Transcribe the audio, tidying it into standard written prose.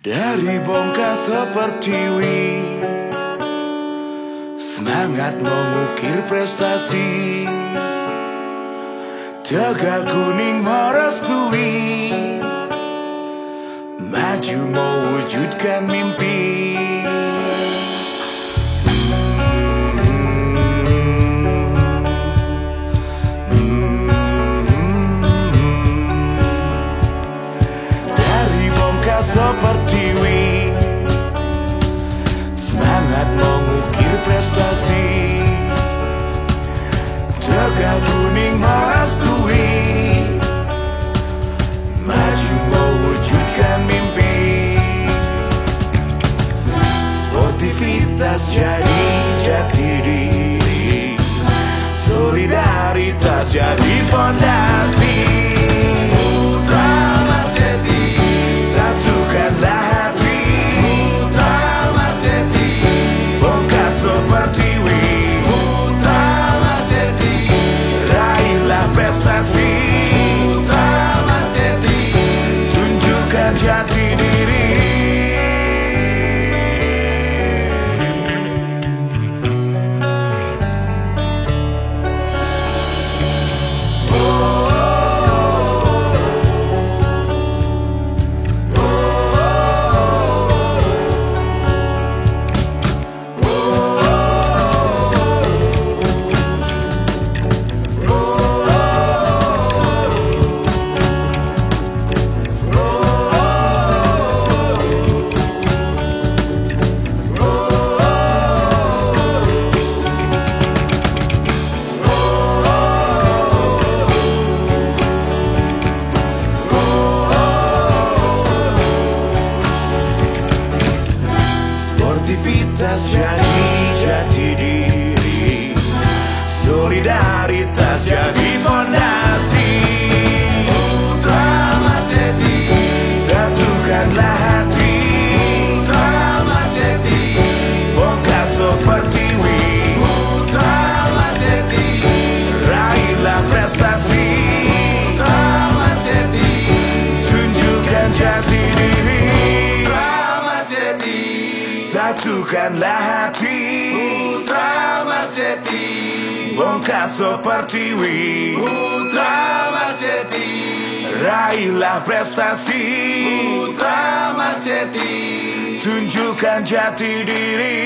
Dari bongkar seperti wing, semangat mengukir prestasi, tegak kuning merestui, maju mewujudkan mimpi. Dari bongkar seperti wing, semangat mengukir prestasi, tegak kuning merestui, maju mewujudkan mimpi. Sportivitas jadi jati diri, solidaritas jadi fondasi. Putra Mas Jeti, satukanlah hati. Putra Mas Jeti, bongkar seperti wing. Putra Mas Jeti, raihlah prestasi. Putra Mas Jeti, tunjukkan jati diri. Sportivitas jadi jati diri, solidaritas jadi fondasi. Putra Mas Jeti, satukanlah hati. Putra Mas Jeti, bongkar seperti wing. Putra Mas Jeti, raihlah prestasi. Putra Mas Jeti, tunjukkan jati diri. Putra Mas Jeti, satukanlah hati. Putra Mas Jeti, bongkar seperti wing. Putra Mas Jeti, raihlah prestasi. Putra Mas Jeti, tunjukkan jati diri.